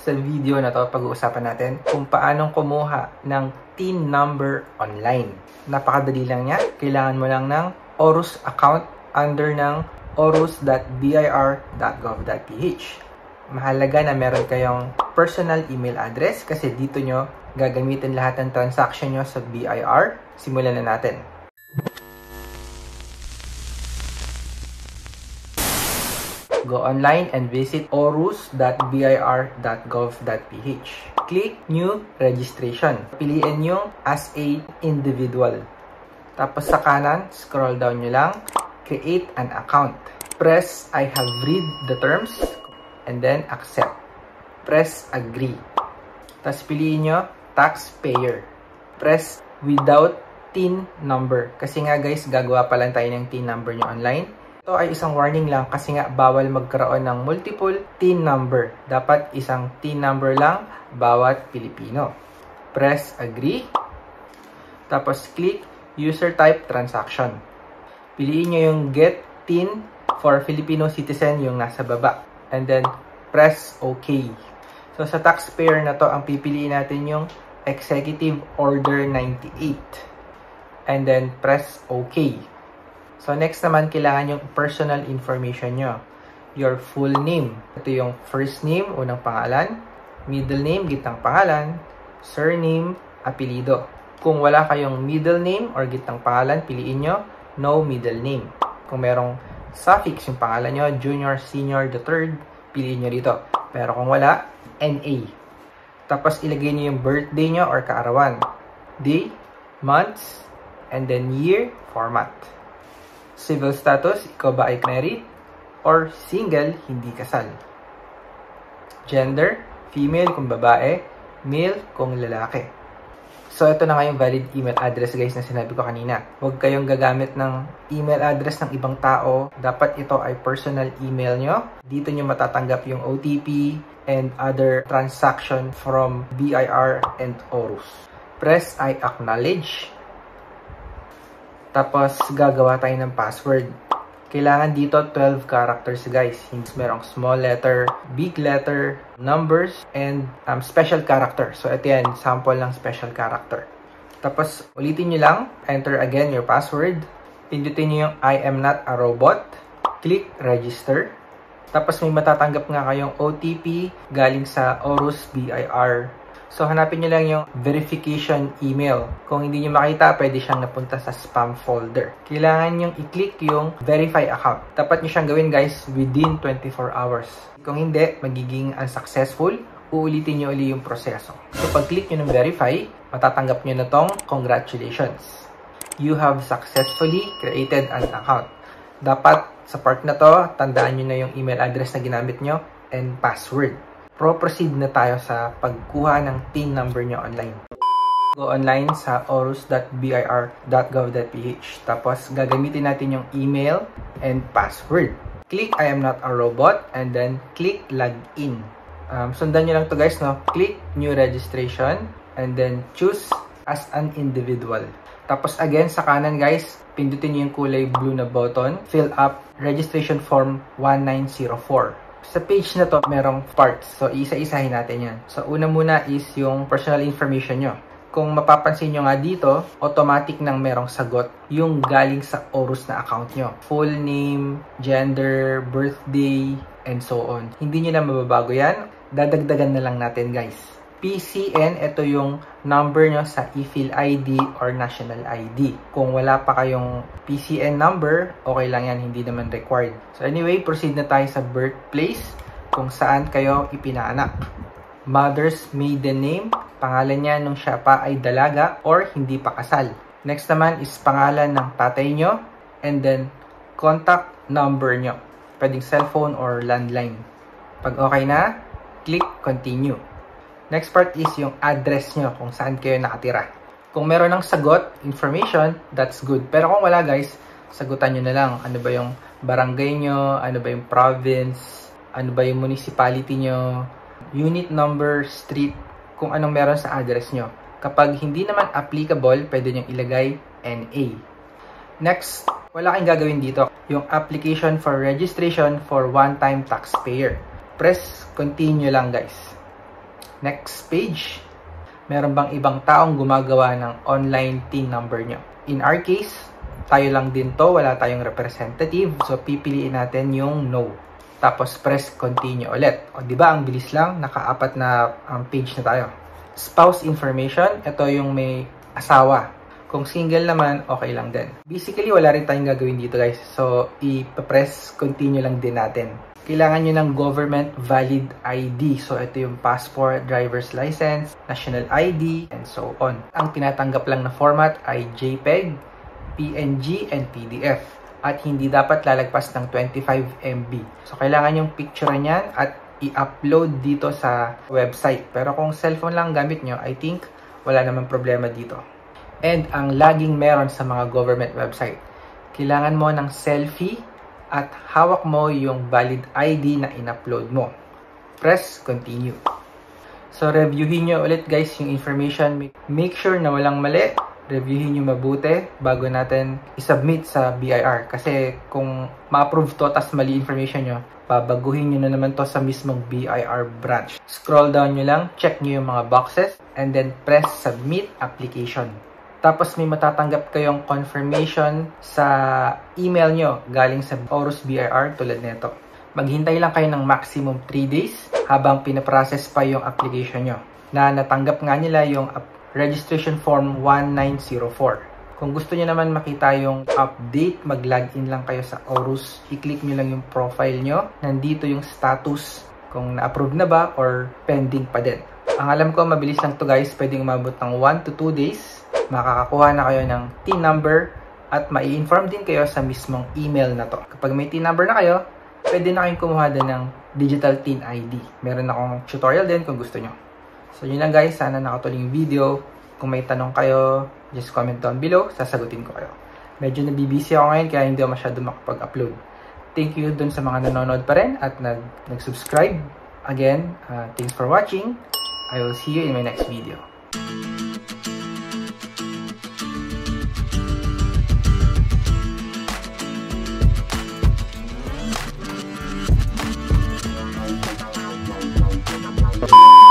Sa video na to, pag-uusapan natin kung paanong kumuha ng TIN number online. Napakadali lang niya. Kailangan mo lang ng ORUS account under ng orus.bir.gov.ph. Mahalaga na meron kayong personal email address kasi dito nyo gagamitin lahat ng transaction nyo sa BIR. Simulan na natin. Go online and visit orus.bir.gov.ph. Click New Registration. Piliin yung as a individual. Tapos sa kanan, scroll down nyo lang. Create an account. Press I have read the terms and then accept. Press agree. Tapos piliin nyo taxpayer. Press without TIN number. Kasi nga guys, gagawa pa lang tayo ng TIN number nyo online. Ito ay isang warning lang kasi nga bawal magkaroon ng multiple TIN number. Dapat isang TIN number lang bawat Pilipino. Press agree. Tapos click user type transaction. Piliin nyo yung get TIN for Filipino citizen yung nasa baba. And then press OK. So sa taxpayer na to, ang pipiliin natin yung Executive Order 98. And then press OK. So, next naman, kailangan yung personal information nyo. Your full name. Ito yung first name, unang pangalan. Middle name, gitnang pangalan. Surname, apelido. Kung wala kayong middle name or gitnang pangalan, piliin nyo no middle name. Kung merong suffix yung pangalan nyo, junior, senior, the third, piliin nyo dito. Pero kung wala, NA. Tapos, ilagay nyo yung birthday nyo or kaarawan. Day, months, and then year, format. Civil status, ikaw ba ay married or single, hindi kasal. Gender, female kung babae, male kung lalaki. So, ito na nga yung valid email address guys na sinabi ko kanina. Huwag kayong gagamit ng email address ng ibang tao. Dapat ito ay personal email nyo. Dito nyo matatanggap yung OTP and other transaction from BIR and ORUS. Press I acknowledge. Tapos, gagawa tayo ng password. Kailangan dito 12 characters, guys. Merong small letter, big letter, numbers, and special character. So, ito yan. Sample ng special character. Tapos, ulitin nyo lang. Enter again your password. Pindutin nyo yung I am not a robot. Click register. Tapos, may matatanggap nga kayong OTP galing sa ORUS BIR. So, hanapin nyo lang yung verification email. Kung hindi nyo makita, pwede siyang napunta sa spam folder. Kailangan nyo i-click yung verify account. Dapat nyo siyang gawin guys within 24 hours. Kung hindi, magiging unsuccessful. Uulitin nyo uli yung proseso. So, pag-click nyo ng verify, matatanggap nyo na tong congratulations. You have successfully created an account. Dapat sa part na to, tandaan nyo na yung email address na ginamit nyo and password. Proceed na tayo sa pagkuha ng TIN number nyo online. Go online sa orus.bir.gov.ph. Tapos, gagamitin natin yung email and password. Click I am not a robot and then click login. Sundan nyo lang to guys, no? Click new registration and then choose as an individual. Tapos, again, sa kanan guys, pindutin nyo yung kulay blue na button. Fill up registration form 1904. Sa page na to, merong parts. So, isa-isahin natin yan. So, una muna is yung personal information nyo. Kung mapapansin nyo nga dito, automatic nang merong sagot yung galing sa ORUS na account nyo. Full name, gender, birthday, and so on. Hindi nyo na mababago yan. Dadagdagan na lang natin, guys. PCN, ito yung number nyo sa e-fill ID or national ID. Kung wala pa kayong PCN number, okay lang yan, hindi naman required. So anyway, proceed na tayo sa birthplace, kung saan kayo ipinaanak. Mother's maiden name, pangalan niya nung siya pa ay dalaga or hindi pa kasal. Next naman is pangalan ng tatay nyo, and then contact number nyo. Pwedeng cellphone or landline. Pag okay na, click continue. Next part is yung address nyo, kung saan kayo nakatira. Kung meron ng sagot, information, that's good. Pero kung wala guys, sagutan nyo na lang. Ano ba yung barangay nyo, ano ba yung province, ano ba yung municipality nyo, unit number, street, kung anong meron sa address nyo. Kapag hindi naman applicable, pwede nyo ilagay NA. Next, wala kayong gagawin dito. Yung application for registration for one-time taxpayer. Press continue lang guys. Next page. Meron bang ibang taong gumagawa ng online TIN number nyo? In our case, tayo lang din to, wala tayong representative. So, pipiliin natin yung no. Tapos, press continue ulit. O, diba? Ang bilis lang. Naka-apat na page na tayo. Spouse information. Ito yung may asawa. Kung single naman, okay lang din. Basically, wala rin tayong gagawin dito, guys. So, i-press continue lang din natin. Kailangan nyo ng government valid ID. So, ito yung passport, driver's license, national ID, and so on. Ang tinatanggap lang na format ay JPEG, PNG, and PDF. At hindi dapat lalagpas ng 25 MB. So, kailangan yung picture niyan at i-upload dito sa website. Pero kung cellphone lang gamit nyo, I think wala namang problema dito. And ang laging meron sa mga government website, kailangan mo ng selfie at hawak mo yung valid ID na in-upload mo. Press continue. So, reviewin nyo ulit guys yung information. Make sure na walang mali. Reviewin nyo mabuti bago natin isubmit sa BIR. Kasi kung ma-approve to tas mali information nyo, babaguhin nyo na naman to sa mismong BIR branch. Scroll down nyo lang, check nyo yung mga boxes, and then press submit application. Tapos may matatanggap kayong confirmation sa email nyo galing sa Aurus BIR tulad nito. Maghintay lang kayo ng maximum 3 days habang pinaprocess pa yung application nyo. Na natanggap nga nila yung registration form 1904. Kung gusto nyo naman makita yung update, mag-login lang kayo sa Aurus. I-click nyo lang yung profile nyo. Nandito yung status kung na-approve na ba or pending pa din. Ang alam ko, mabilis lang to guys. Pwedeng umabot ng 1 to 2 days. Makakakuha na kayo ng TIN number at mai-inform din kayo sa mismong email na to. Kapag may TIN number na kayo, pwede na kayong kumuha din ng digital TIN ID. Meron akong tutorial din kung gusto nyo. So yun lang guys, sana nakatuloy yung video. Kung may tanong kayo, just comment down below, sasagutin ko kayo. Medyo nabibisi ako ngayon kaya hindi ako masyado makapag-upload. Thank you dun sa mga nanonood pa rin at nag-subscribe. Again, thanks for watching. I will see you in my next video. You